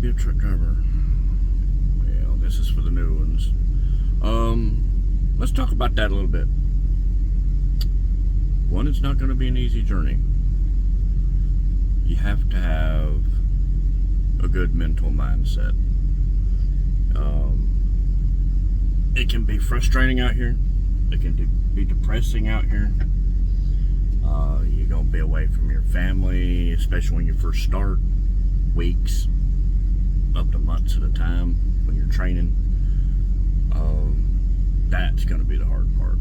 be a truck driver? Well, this is for the new ones. Let's talk about that a little bit. One, it's not going to be an easy journey. You have to have a good mental mindset. It can be frustrating out here. It can be depressing out here. You're going to be away from your family, especially when you first start. Weeks, up to months at a time when you're training. That's going to be the hard part.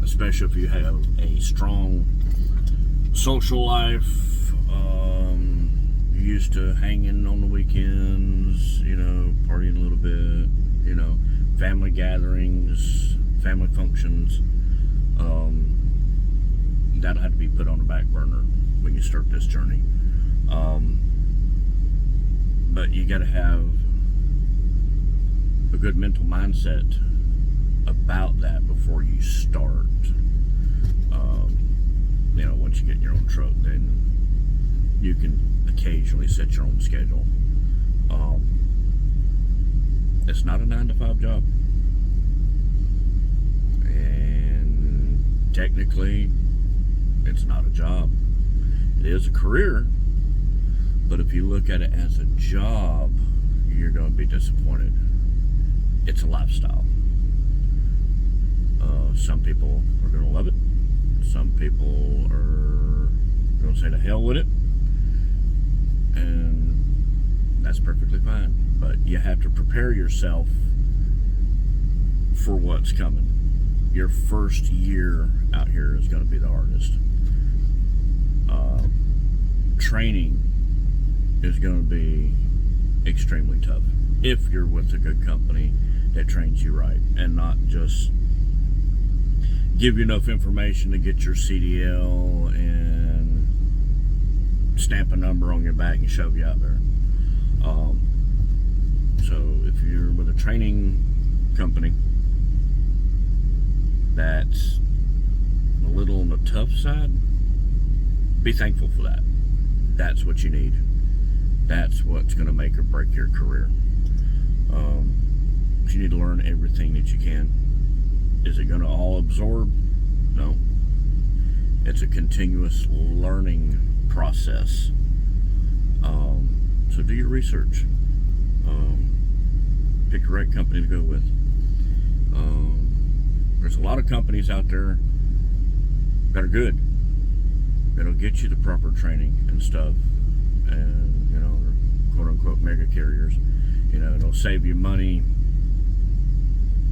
Especially if you have a strong social life. You're used to hanging on the weekends, partying a little bit, family gatherings, family functions. That'll have to be put on the back burner when you start this journey. But you got to have a good mental mindset about that before you start. Once you get in your own truck, then you can occasionally set your own schedule. It's not a 9-to-5 job. And technically, it's not a job. It is a career, but if you look at it as a job, you're going to be disappointed. It's a lifestyle. Some people are going to love it. Some people are going to say to hell with it. And that's perfectly fine. But you have to prepare yourself for what's coming. Your first year out here is going to be the hardest. Training is going to be extremely tough if you're with a good company that trains you right and not just give you enough information to get your CDL and stamp a number on your back and shove you out there. So if you're with a training company that's a little on the tough side, be thankful for that. That's what you need. That's what's going to make or break your career. You need to learn everything that you can. Is it going to all absorb? No. It's a continuous learning process. So do your research. Pick the right company to go with. There's a lot of companies out there that are good. That'll get you the proper training and stuff. And, they're quote unquote mega carriers. It'll save you money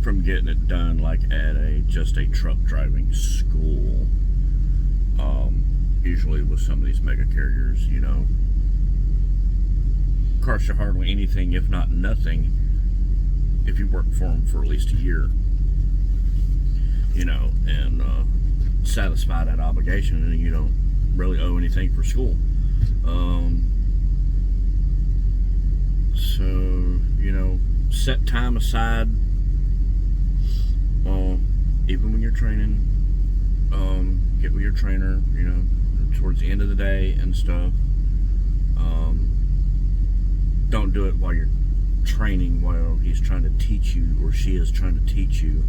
from getting it done like at just a truck driving school. Usually with some of these mega carriers, cost you hardly anything, if not nothing, if you work for them for at least a year, and satisfy that obligation, and you don't really owe anything for school. So, set time aside, even when you're training, get with your trainer, towards the end of the day and stuff. Don't do it while you're training, while he's trying to teach you, or she is trying to teach you,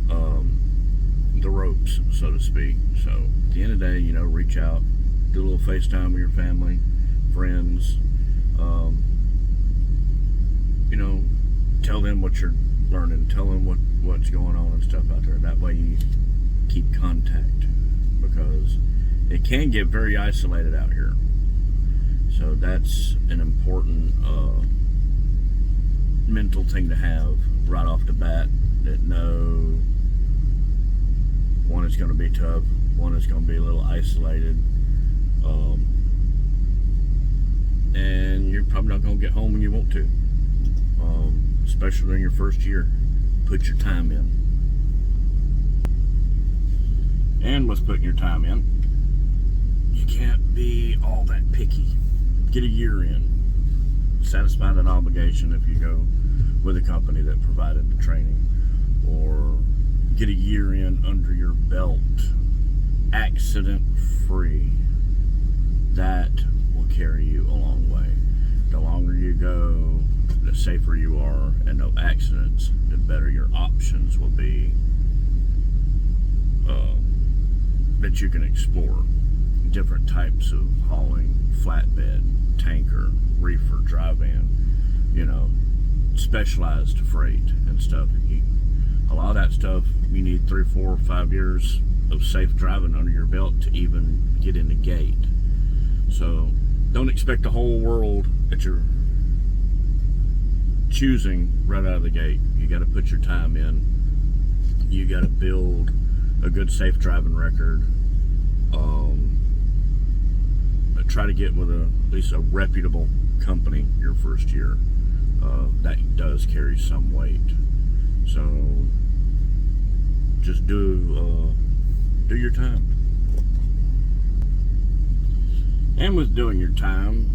the ropes, so to speak. So, at the end of the day, reach out, do a little FaceTime with your family, friends, tell them what you're learning, tell them what's going on and stuff out there. That way you keep contact, because it can get very isolated out here. So that's an important mental thing to have right off the bat, that no, one is going to be tough, one is going to be a little isolated, and you're probably not going to get home when you want to, especially during your first year. Put your time in. And with putting your time in, you can't be all that picky. Get a year in. Satisfy that obligation if you go with a company that provided the training, or get a year in under your belt, accident free. That will carry you a long way. The longer you go, the safer you are and no accidents, the better your options will be that you can explore. Different types of hauling, flatbed, tanker, reefer, dry van, specialized freight and stuff. A lot of that stuff, you need 3, 4, 5 years of safe driving under your belt to even get in the gate. So don't expect the whole world that you're choosing right out of the gate. You got to put your time in. You got to build a good safe driving record. But try to get with at least a reputable company your first year. That does carry some weight. So just do your time. And with doing your time,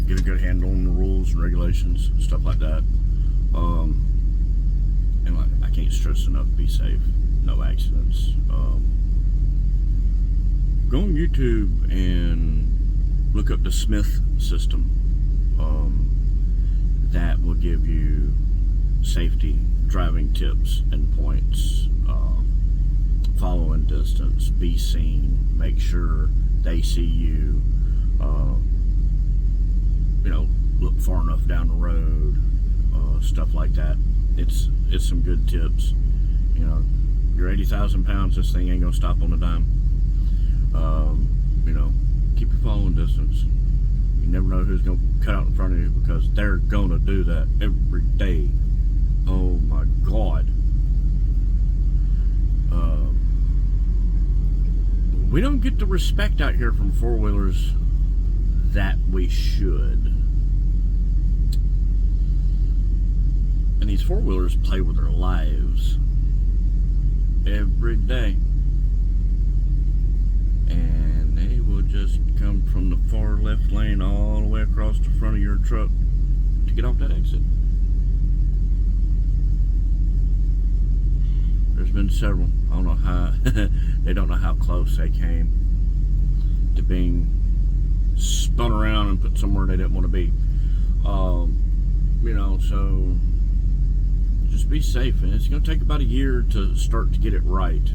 get a good handle on the rules and regulations, stuff like that. And I can't stress enough, be safe, no accidents. Go on YouTube and look up the Smith system. That will give you safety driving tips and points. Following distance, be seen, make sure they see you. Look far enough down the road, stuff like that. It's some good tips. You're 80,000 pounds. This thing ain't gonna stop on a dime. Keep your following distance. You never know who's gonna cut out in front of you, because they're gonna do that every day. Oh my God. We don't get the respect out here from four-wheelers that we should. And these four-wheelers play with their lives every day. And they will just come from the far left lane all the way across the front of your truck to get off that exit. There's been several. I don't know how they don't know how close they came to being spun around and put somewhere they didn't want to be. So just be safe, and it's going to take about a year to start to get it right.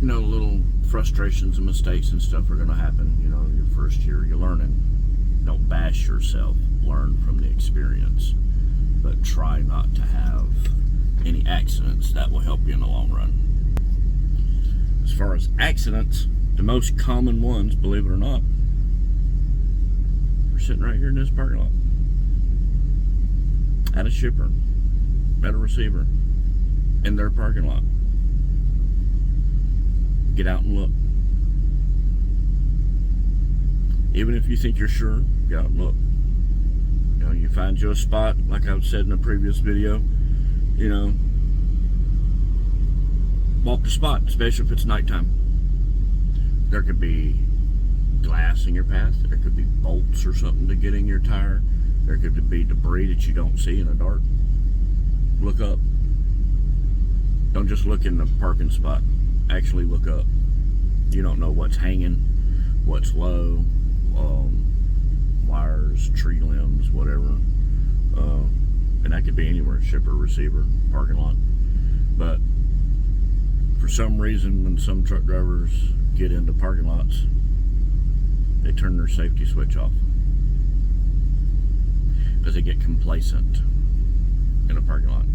Little frustrations and mistakes and stuff are going to happen. Your first year, you're learning. Don't bash yourself. Learn from the experience. But try not to have any accidents. That will help you in the long run. As far as accidents, the most common ones, believe it or not, are sitting right here in this parking lot. At a shipper, at a receiver, in their parking lot. Get out and look. Even if you think you're sure, get out and look. You find you a spot, like I've said in a previous video, walk the spot, especially if it's nighttime. There could be glass in your path. There could be bolts or something to get in your tire. There could be debris that you don't see in the dark. Look up. Don't just look in the parking spot. Actually look up. You don't know what's hanging, what's low, wires, tree limbs, whatever. And that could be anywhere, shipper, receiver, parking lot. But for some reason, when some truck drivers get into parking lots, they turn their safety switch off because they get complacent in a parking lot.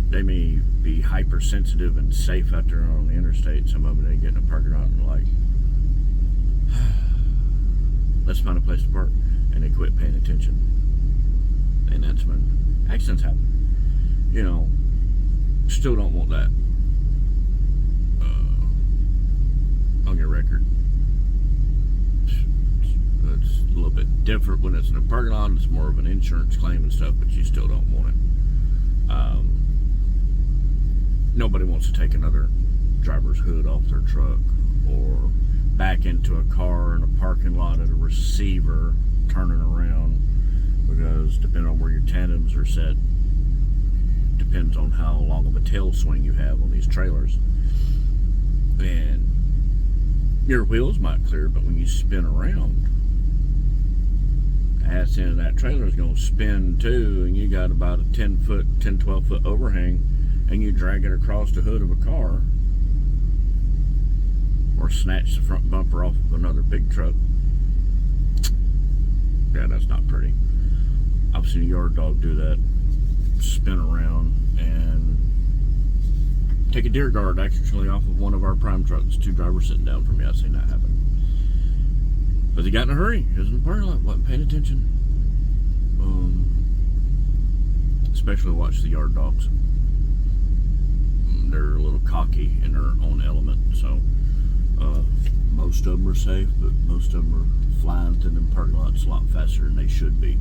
They may be hypersensitive and safe out there on the interstate. Some of them, they get in a parking lot and they're like, let's find a place to park, and they quit paying attention. And that's when accidents happen. Still don't want that on your record. It's a little bit different when it's in a parking lot. It's more of an insurance claim and stuff, but you still don't want it. Nobody wants to take another driver's hood off their truck or back into a car in a parking lot at a receiver turning around, because depending on where your tandems are set, depends on how long of a tail swing you have on these trailers. And your wheels might clear, but when you spin around, ass end of that trailer is going to spin too, and you got about a 12 foot overhang, and you drag it across the hood of a car, or snatch the front bumper off of another big truck. Yeah, that's not pretty. I've seen a yard dog do that, spin around and take a deer guard actually off of one of our prime trucks. 2 drivers sitting down from me. I've seen that happen. But he got in a hurry. He was in the parking lot, wasn't paying attention. Especially watch the yard dogs. They're a little cocky in their own element, so most of them are safe, but most of them are flying through them parking lots a lot faster than they should be.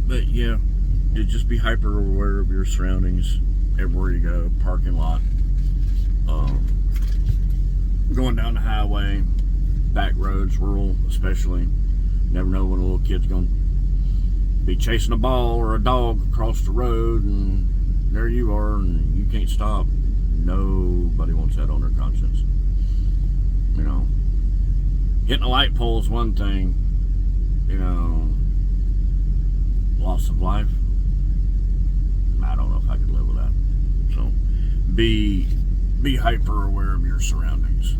But yeah, you just be hyper aware of your surroundings everywhere you go. Parking lot, going down the highway, back roads, rural especially. Never know when a little kid's gonna be chasing a ball or a dog across the road, and there you are, and you can't stop. Nobody wants that on their conscience. You know, hitting a light pole is one thing. You know, loss of life, I don't know if I could live with that. So be hyper aware of your surroundings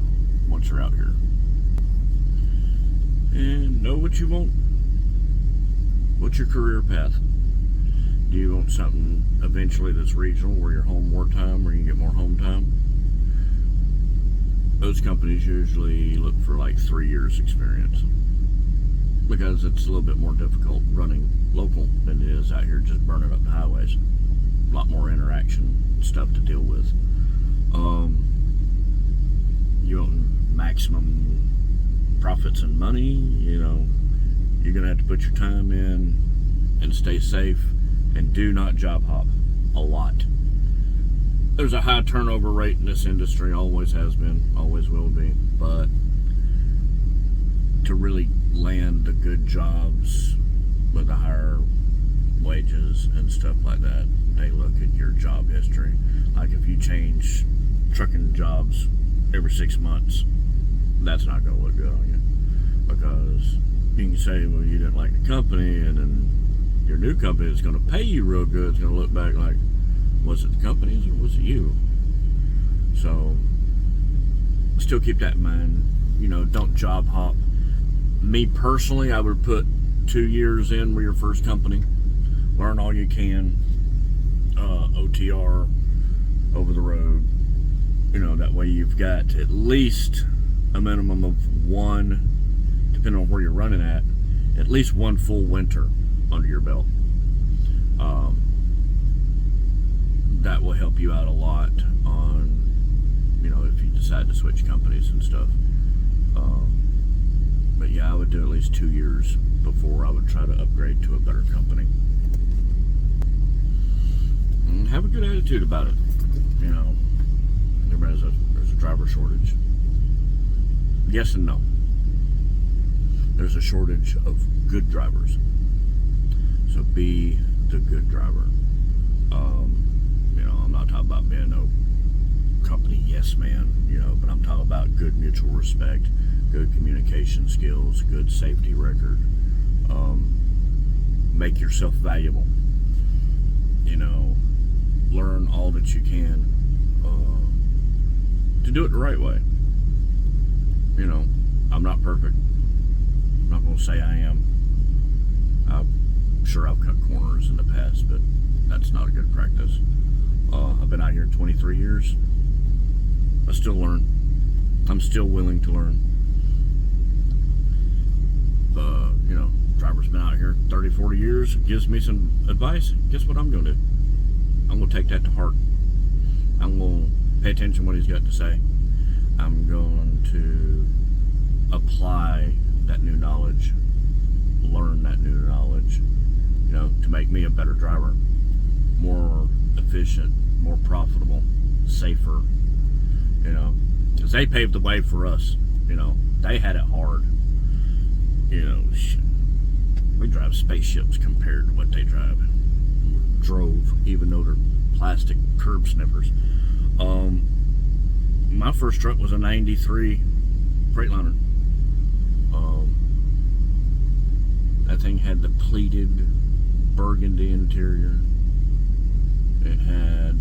once you're out here, and know what you want. What's your career path? Do you want something eventually that's regional, where you're home more time, where you get more home time? Those companies usually look for like 3 years experience, because it's a little bit more difficult running local than it is out here just burning up the highways. A lot more interaction stuff to deal with. You want maximum profits and money, you know, you're gonna have to put your time in and stay safe, and do not job hop a lot. There's a high turnover rate in this industry, always has been, always will be, but to really land the good jobs with the higher wages and stuff like that, they look at your job history. Like if you change trucking jobs every 6 months, that's not going to look good on you, because you can say, well, you didn't like the company, and then your new company that's going to pay you real good is going to look back like, was it the companies or was it you? So still keep that in mind. You know, don't job hop. Me personally, I would put 2 years in with your first company. Learn all you can. OTR, over the road. You know, that way you've got at least a minimum of one, depending on where you're running at least one full winter under your belt. That will help you out a lot on, you know, if you decide to switch companies and stuff. But yeah, I would do at least 2 years before I would try to upgrade to a better company. And have a good attitude about it. You know, there's a driver shortage. Yes and no. There's a shortage of good drivers. So be the good driver. You know, I'm not talking about being no company yes man, you know, but I'm talking about good mutual respect, good communication skills, good safety record. Make yourself valuable. You know, learn all that you can to do it the right way. You know, I'm not perfect. I'm not going to say I am. I'm sure I've cut corners in the past, but that's not a good practice. I've been out here 23 years. I still learn. I'm still willing to learn. You know, driver's been out here 30, 40 years, gives me some advice. Guess what I'm going to do? I'm going to take that to heart. I'm going to pay attention to what he's got to say. I'm going to apply that new knowledge, learn that new knowledge, you know, to make me a better driver, more efficient, more profitable, safer, you know, because they paved the way for us. You know, they had it hard. You know, we drive spaceships compared to what they drove, even though they're plastic curb sniffers. My first truck was a '93 Freightliner. That thing had the pleated burgundy interior. It had,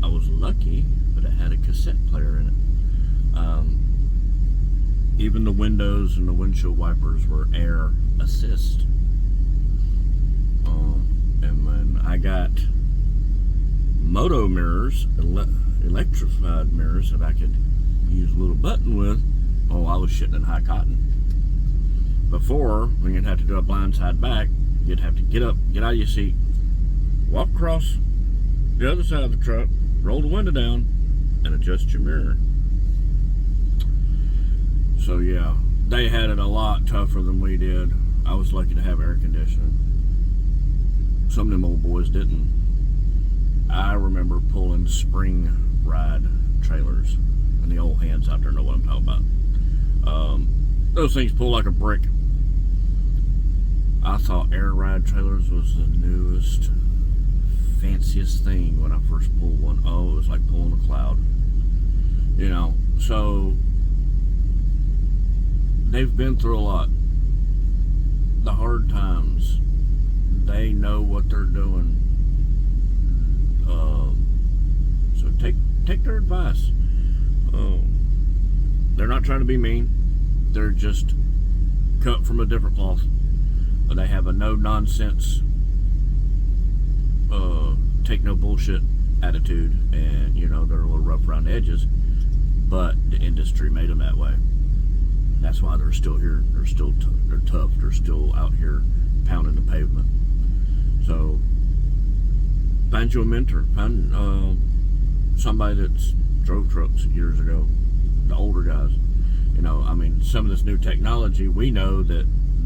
I was lucky, but it had a cassette player in it. Even the windows and the windshield wipers were air assist. And when I got moto mirrors, electrified mirrors that I could use a little button with, oh, I was shitting in high cotton. Before, when you'd have to do a blindside back, you'd have to get up, get out of your seat, walk across the other side of the truck, roll the window down, and adjust your mirror. So yeah, they had it a lot tougher than we did. I was lucky to have air conditioning. Some of them old boys didn't. I remember pulling spring ride trailers, and the old hands out there know what I'm talking about. Those things pull like a brick. I thought air ride trailers was the newest, fanciest thing when I first pulled one. Oh, it was like pulling a cloud. You know, so they've been through a lot. The hard times, they know what they're doing. So take their advice. They're not trying to be mean. They're just cut from a different cloth. They have a no nonsense, take no bullshit attitude, and you know, they're a little rough around the edges, but the industry made them that way. That's why they're still here. They're tough. They're still out here pounding the pavement. So find you a mentor. Find somebody that's drove trucks years ago. The older guys. You know, I mean, some of this new technology we know that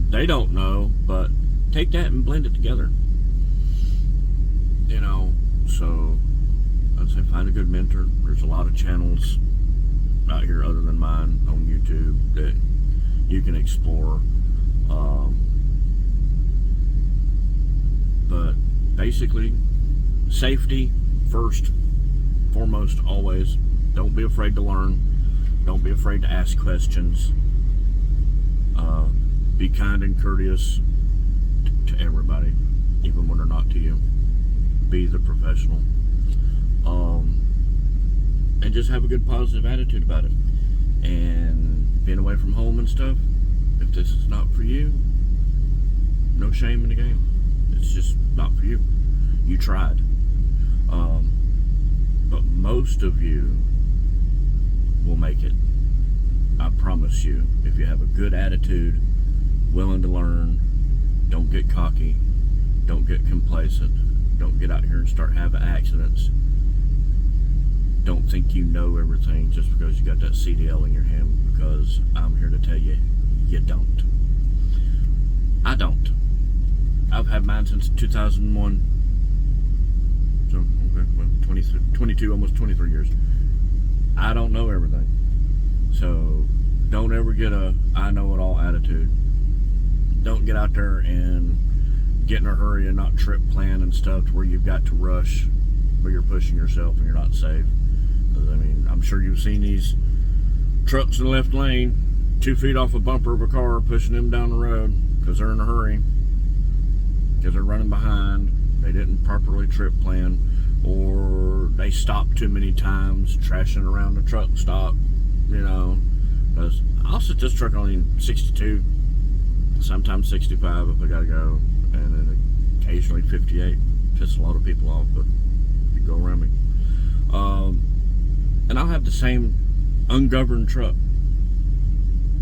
they don't know, but take that and blend it together. You know, so I'd say find a good mentor. There's a lot of channels out here other than mine on YouTube that you can explore. But basically, safety first, foremost, always. Don't be afraid to learn. Don't be afraid to ask questions. Be kind and courteous to everybody, even when they're not to you. Be the professional. And just have a good positive attitude about it. And being away from home and stuff, if this is not for you, no shame in the game. It's just not for you. You tried. But most of you will make it. I promise you. If you have a good attitude, willing to learn, don't get cocky, don't get complacent, don't get out here and start having accidents. Don't think you know everything just because you got that CDL in your hand, because I'm here to tell you, you don't. I don't. I've had mine since 2001. So, okay, well, 22, almost 23 years. I don't know everything. So, don't ever get a I know it all attitude. Don't get out there and get in a hurry and not trip plan and stuff to where you've got to rush, where you're pushing yourself and you're not safe. I mean, I'm sure you've seen these trucks in the left lane, 2 feet off a bumper of a car, pushing them down the road because they're in a hurry, because they're running behind. They didn't properly trip plan, or they stopped too many times, trashing around the truck stop. You know, because I'll sit this truck only 62, sometimes 65 if I gotta go, and then occasionally 58. Piss a lot of people off, but you go around me. And I'll have the same ungoverned truck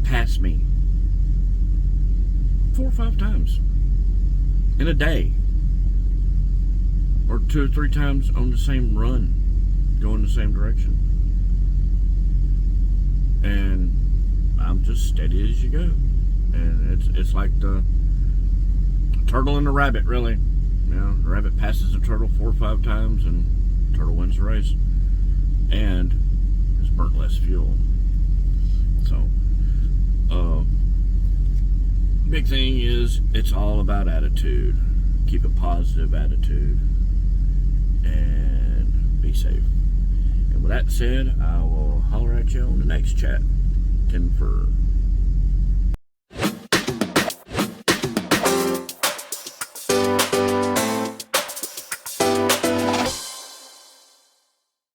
pass me 4 or 5 times in a day, or 2 or 3 times on the same run, going the same direction. And I'm just steady as you go. And it's like the turtle and the rabbit, really. You know, the rabbit passes the turtle 4 or 5 times, and the turtle wins the race. And it's burnt less fuel. So, big thing is, it's all about attitude. Keep a positive attitude, and be safe. And with that said, I will holler at you on the next chat. Tim Fur.